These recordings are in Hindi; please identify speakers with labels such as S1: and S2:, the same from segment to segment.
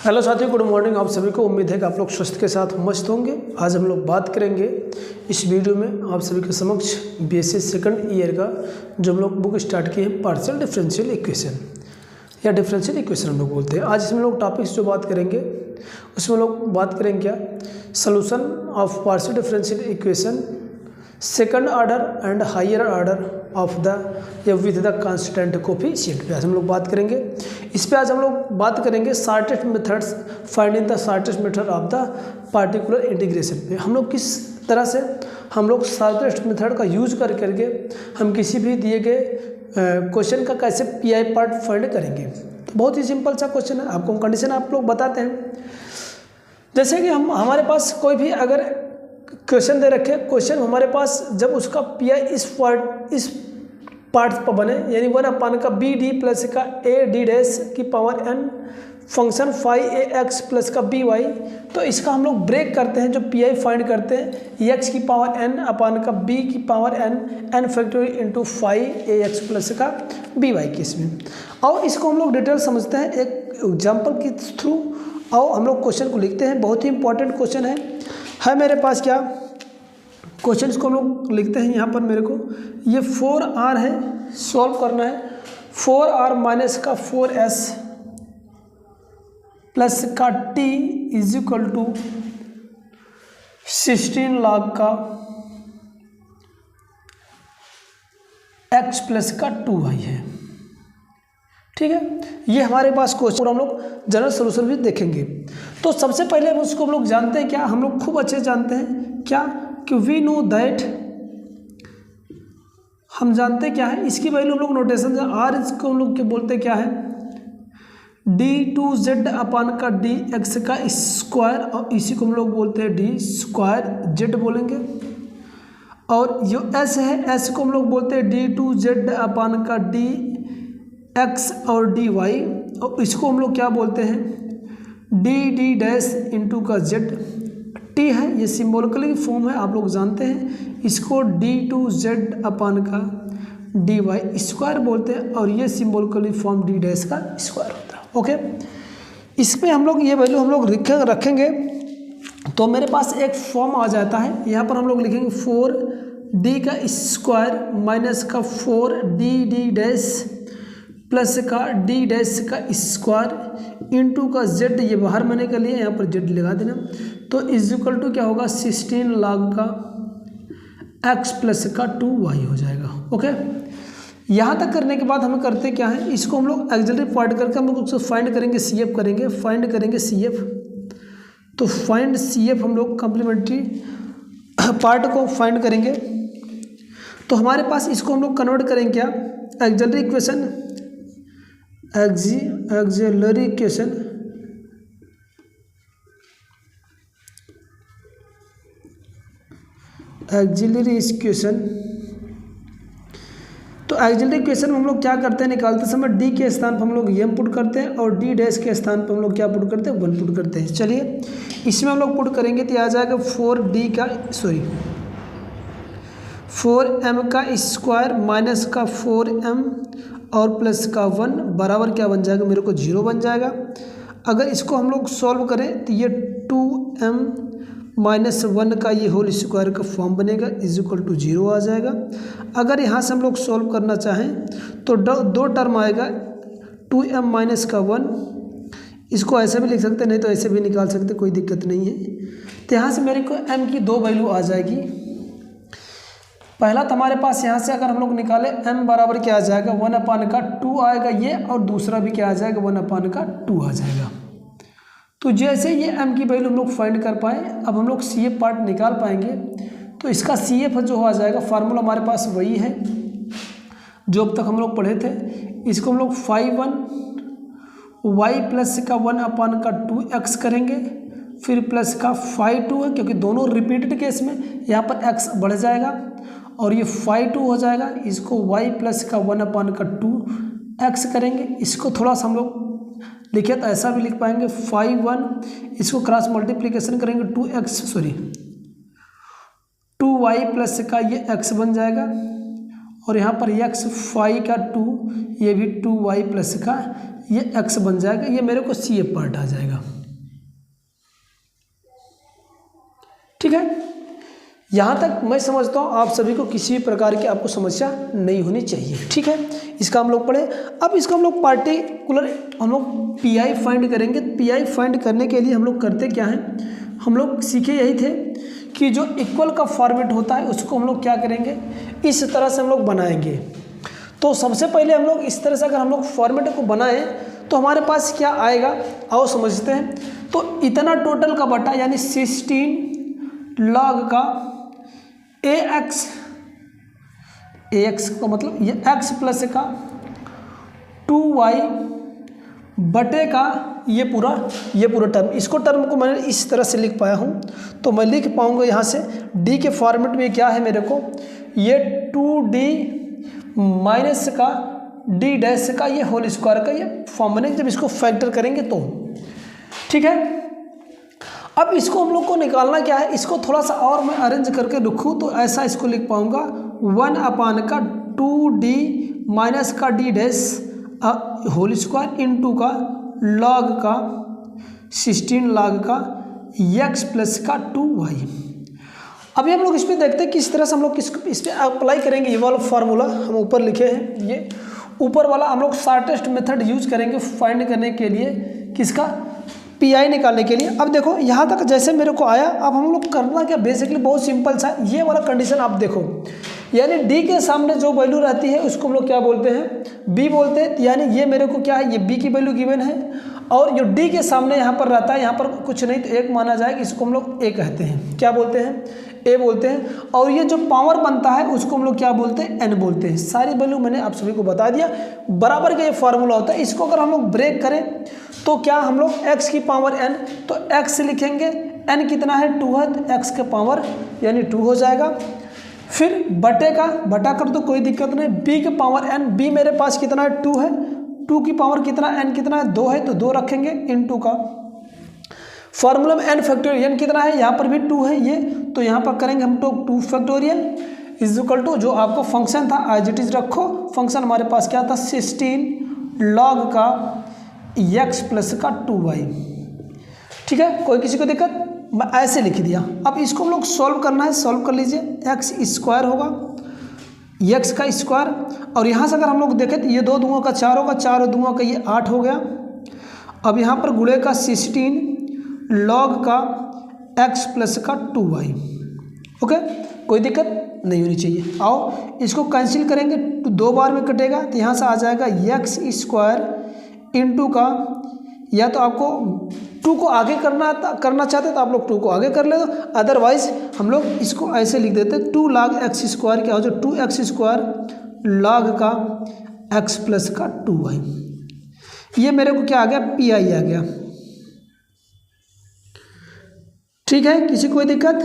S1: हेलो साथियों, गुड मॉर्निंग। आप सभी को उम्मीद है कि आप लोग स्वस्थ के साथ मस्त होंगे। आज हम लोग बात करेंगे इस वीडियो में आप सभी के समक्ष बीएससी सेकंड ईयर का जो हम लोग बुक स्टार्ट किए हैं, पार्शियल डिफरेंशियल इक्वेशन या डिफरेंशियल इक्वेशन हम लोग बोलते हैं। आज इसमें लोग टॉपिक्स जो बात करेंगे उसमें लोग बात करेंगे क्या, solution of partial differential equation second order and higher order of the या विद द कांस्टेंट कोफिशिएंट पे आज हम लोग बात करेंगे। इस पे आज हम लोग बात करेंगे shortest methods finding the shortest method of the particular integration पे। हम लोग किस तरह से हम लोग शॉर्टेस्ट मेथड का यूज करके हम किसी भी दिए गए क्वेश्चन का कैसे पीआई पार्ट फाइंड करेंगे। तो बहुत ही सिंपल सा क्वेश्चन है, आपको कंडीशन आप लोग बताते हैं। जैसे कि हमारे पास कोई भी अगर क्वेश्चन दे रखे, क्वेश्चन हमारे पास जब उसका पीआई इस पार्ट पर बने, यानी 1 का बी डी प्लस का ए डी डैश की power N function five a x plus का बी वाई, तो इसका हम लोग ब्रेक करते हैं। जो पीआई फाइंड करते हैं एक्स की पावर एन अपान का बी की power n factorial into five a x plus का बी वाई केस में। और इसको हम लोग डिटेल समझते हैं एक एग्जाम्पल के थ्रू। और हम लोग क्वेश्चन को लिखते हैं, बहुत ही इंपॉर्टेंट क्वेश्चन है मेरे पास। क्या क्वेश्चन को हम लोग लिखते हैं यहाँ पर, मेरे को ये 4r है, सॉल्व करना है। 4r माइनस का 4s प्लस का t is equal to 16 log का x प्लस का 2y है। ठीक है, ये हमारे पास क्वेश्चन, हम लोग जनरल सोल्यूशन भी देखेंगे। तो सबसे पहले उसको हम लोग जानते हैं क्या, हम लोग खूब अच्छे जानते हैं क्या कि वी नो दैट, हम जानते हैं क्या है इसकी वैल्यू। हम लोग नोटेशन आर इसको हम लोग क्या बोलते हैं, क्या है d2z अपान का dx का स्क्वायर, और इसी को हम लोग बोलते हैं d स्क्वायर z बोलेंगे। और जो s है, s को हम लोग बोलते हैं d2z अपान का dx और dy, और इसको हम लोग क्या बोलते हैं dd डैश इंटू का z। t है, ये सिम्बोलिकली फॉर्म है, आप लोग जानते हैं। इसको d2z अपान का dy स्क्वायर बोलते हैं, और ये सिम्बोलिकली फॉर्म d डैश का स्क्वायर होता है। ओके, इसमें हम लोग ये वैल्यू हम लोग रखेंगे तो मेरे पास एक फॉर्म आ जाता है। यहाँ पर हम लोग लिखेंगे 4d का स्क्वायर माइनस का 4d डैश प्लस का d डैश का स्क्वायर इंटू का z, ये बाहर मैंने कर लिया, यहाँ पर z लगा देना। तो इज इक्वल टू क्या होगा 16 log का x प्लस का 2y हो जाएगा। ओके, यहाँ तक करने के बाद हमें करते क्या है, इसको हम लोग एक्सिलरी पार्ट करके हम लोग उसको फाइंड करेंगे, CF करेंगे, फाइंड करेंगे CF। तो फाइंड CF हम लोग कम्प्लीमेंट्री पार्ट को फाइंड करेंगे। तो हमारे पास इसको हम लोग कन्वर्ट करेंगे क्या, axillary equation, axillary equation axillary equation. तो एक्सिलरी इक्वेशन में हम लोग क्या करते हैं, निकालते समय d के स्थान पर हम लोग m पुट करते हैं, और d डैश के स्थान पर हम लोग क्या पुट करते हैं 1 पुट करते हैं। चलिए इसमें हम लोग पुट करेंगे तो आ जाएगा 4m का स्क्वायर माइनस का 4m और प्लस का 1 बराबर क्या बन जाएगा, मेरे को 0 बन जाएगा। अगर इसको हम लोग सॉल्व करें तो ये 2m माइनस 1 का ये होल स्क्वायर का फॉर्म बनेगा, इज इक्वल टू 0 आ जाएगा। अगर यहाँ से हम लोग सॉल्व करना चाहें तो दो टर्म आएगा 2m माइनस का 1, इसको ऐसे भी लिख सकते, नहीं तो ऐसे भी निकाल सकते, कोई दिक्कत नहीं है। तो यहाँ से मेरे को m की 2 वैल्यू आ जाएगी। पहला तो हमारे पास यहाँ से अगर हम लोग निकाले m बराबर क्या आ जाएगा 1 अपान का 2 आएगा ये, और दूसरा भी क्या आ जाएगा 1 अपान का 2 आ जाएगा। तो जैसे ये m की वैल्यू हम लोग फाइंड कर पाए, अब हम लोग CF पार्ट निकाल पाएंगे। तो इसका CF जो आ जाएगा, फार्मूला हमारे पास वही है जो अब तक हम लोग पढ़े थे। इसको हम लोग 5 y प्लस का 1 अपान का 2x करेंगे, फिर प्लस का 5 है, क्योंकि दोनों रिपीटेड केस में यहाँ पर x बढ़ जाएगा, और ये 5 हो जाएगा। इसको y प्लस का 1 अपान का 2x करेंगे। इसको थोड़ा सा हम लोग लिखे तो ऐसा भी लिख पाएंगे 5 इसको क्रॉस मल्टीप्लिकेशन करेंगे 2y प्लस का ये x बन जाएगा, और यहाँ पर x 5 का 2, ये भी 2y प्लस का ये x बन जाएगा, ये मेरे को CF पार्ट आ जाएगा। ठीक है, यहाँ तक मैं समझता हूँ आप सभी को किसी भी प्रकार की आपको समस्या नहीं होनी चाहिए। ठीक है, इसका हम लोग पढ़े। अब इसका हम लोग पार्टिकुलर हम लोग पीआई फाइंड करेंगे। पीआई फाइंड करने के लिए हम लोग करते क्या हैं, हम लोग सीखे यही थे कि जो इक्वल का फॉर्मेट होता है उसको हम लोग क्या करेंगे, इस तरह से हम लोग बनाएंगे। तो सबसे पहले हम लोग इस तरह से अगर हम लोग फॉर्मेट को बनाएं तो हमारे पास क्या आएगा, आओ समझते हैं। तो इतना टोटल का बटा यानी 16 log का ax का मतलब ये x प्लस का 2y बटे का ये पूरा टर्म। इसको टर्म को मैंने इस तरह से लिख पाया हूँ, तो मैं लिख पाऊँगा यहाँ से d के फॉर्मेट में क्या है मेरे को, ये 2d माइनस का d डैश का ये होल स्क्वायर का ये फॉर्म बनेगा जब इसको फैक्टर करेंगे तो। ठीक है, अब इसको हम लोग को निकालना क्या है, इसको थोड़ा सा और मैं अरेंज करके रखूँ तो ऐसा इसको लिख पाऊँगा 1 अपान का 2d माइनस का d dash whole square into का log का 16 log का x प्लस का 2y। अभी हम लोग इस पर देखते हैं किस तरह से हम लोग इस पर अप्लाई करेंगे। ये वाला फार्मूला हम ऊपर लिखे हैं, ये ऊपर वाला हम लोग शॉर्टेस्ट मेथड यूज करेंगे फाइंड करने के लिए, किसका, पीआई निकालने के लिए। अब देखो यहाँ तक जैसे मेरे को आया, अब हम लोग करना क्या, बेसिकली बहुत सिंपल सा, ये वाला कंडीशन आप देखो, यानी डी के सामने जो वैल्यू रहती है उसको हम लोग क्या बोलते हैं, बी बोलते हैं। यानी ये मेरे को क्या है, ये बी की वैल्यू गिवन है और जो डी के सामने यहाँ पर रहता है, यहाँ पर कुछ नहीं तो एक माना जाएगा, इसको हम लोग ए कहते हैं, क्या बोलते हैं, ए बोलते हैं। और ये जो पावर बनता है उसको हम लोग क्या बोलते हैं, एन बोलते हैं। सारी वैल्यू मैंने आप सभी को बता दिया, बराबर का ये फार्मूला होता है। इसको अगर हम लोग ब्रेक करें तो क्या हम लोग x की पावर n, तो x लिखेंगे, n कितना है 2 है, तो x के पावर यानी 2 हो जाएगा। फिर बटे का बटा कर तो कोई दिक्कत नहीं, b के पावर n, b मेरे पास कितना है 2 है, 2 की पावर कितना n कितना है 2 है, तो 2 रखेंगे इनटू का फॉर्मूला में n फैक्टोरियल n कितना है, यहाँ पर भी 2 है ये, तो यहाँ पर करेंगे हम तो 2 फैक्टोरियल इज इक्वल टू जो आपको फंक्शन था एज इट इज रखो। फंक्शन हमारे पास क्या था 16 log का x प्लस का 2y। ठीक है, कोई किसी को दिक्कत, मैं ऐसे लिख दिया। अब इसको हम लोग सॉल्व करना है, सॉल्व कर लीजिए। x स्क्वायर होगा, x का स्क्वायर, और यहाँ से अगर हम लोग देखें तो ये 2 दूंगा का 4 होगा, 4 दूंगा का ये 8 हो गया। अब यहाँ पर गुणे का 16 log का x प्लस का 2y। ओके, कोई दिक्कत नहीं होनी चाहिए। आओ इसको कैंसिल करेंगे तो 2 बार में कटेगा, तो यहाँ से आ जाएगा x स्क्वायर इंटू का, या तो आपको 2 को आगे करना चाहते तो आप लोग 2 को आगे कर ले दो, अदरवाइज हम लोग इसको ऐसे लिख देते 2 log x स्क्वायर क्या हो जाए 2x स्क्वायर log का x प्लस का 2y। ये मेरे को क्या आ गया, पी आई आ गया। ठीक है, किसी कोई दिक्कत,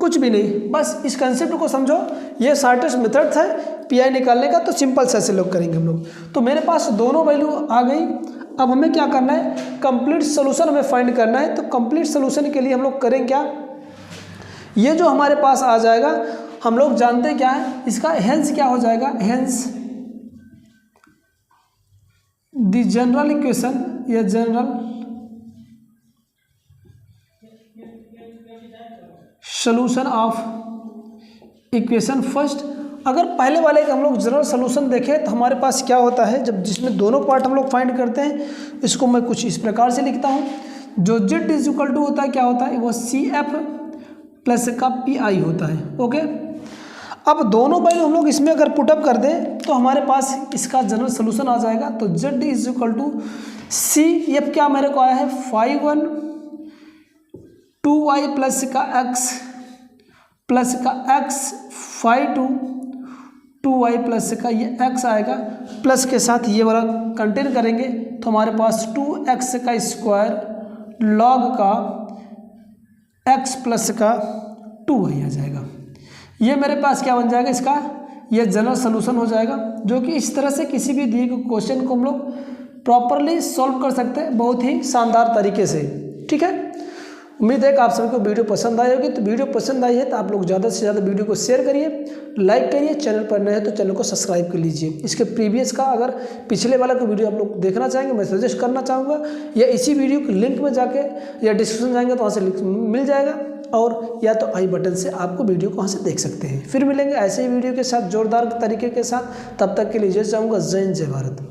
S1: कुछ भी नहीं, बस इस कंसेप्ट को समझो। ये शॉर्टेस्ट मेथड है पीआई निकालने का, तो सिंपल से ऐसे लोग करेंगे हम लोग। तो मेरे पास दोनों वैल्यू आ गई। अब हमें क्या करना है, कंप्लीट सोल्यूशन हमें फाइंड करना है। तो कंप्लीट सोल्यूशन के लिए हम लोग करें क्या, ये जो हमारे पास आ जाएगा हम लोग जानते क्या है, इसका हेंस क्या हो जाएगा, हेंस द जनरल इक्वेशन या general solution of equation first. अगर पहले वाले का हम लोग जनरल सोल्यूशन देखें तो हमारे पास क्या होता है, जब जिसमें दोनों पार्ट हम लोग फाइंड करते हैं, इसको मैं कुछ इस प्रकार से लिखता हूँ। जो z इज इक्वल टू होता है क्या होता है, वो CF प्लस का PI होता है। ओके, अब दोनों वैल्यू हम लोग इसमें अगर पुटअप कर दें तो हमारे पास इसका जनरल सोल्यूशन आ जाएगा। तो z is equal to CF क्या मेरे को आया है 5 2y प्लस का x प्लस का x 5 2y प्लस का ये x आएगा, प्लस के साथ ये वाला कंटेन करेंगे तो हमारे पास 2x का स्क्वायर log का x प्लस का 2y आ जाएगा। ये मेरे पास क्या बन जाएगा, इसका ये जनरल सोल्यूशन हो जाएगा, जो कि इस तरह से किसी भी दिए गए क्वेश्चन को हम लोग प्रॉपरली सॉल्व कर सकते हैं बहुत ही शानदार तरीके से। ठीक है, उम्मीद है कि आप सभी को वीडियो पसंद आई होगी। तो वीडियो पसंद आई है तो आप लोग ज़्यादा से ज़्यादा वीडियो को शेयर करिए, लाइक करिए, चैनल पर नए हैं तो चैनल को सब्सक्राइब कर लीजिए। इसके प्रीवियस का अगर पिछले वाला को वीडियो आप लोग देखना चाहेंगे, मैं सजेस्ट करना चाहूँगा, या इसी वीडियो के लिंक में जाके या डिस्क्रिप्शन जाएंगे तो वहाँ से लिंक मिल जाएगा, और या तो आई बटन से आपको वीडियो को वहाँ से देख सकते हैं। फिर मिलेंगे ऐसे ही वीडियो के साथ जोरदार तरीके के साथ। तब तक के लिए जय चाहूँगा। जय हिंद, जय भारत।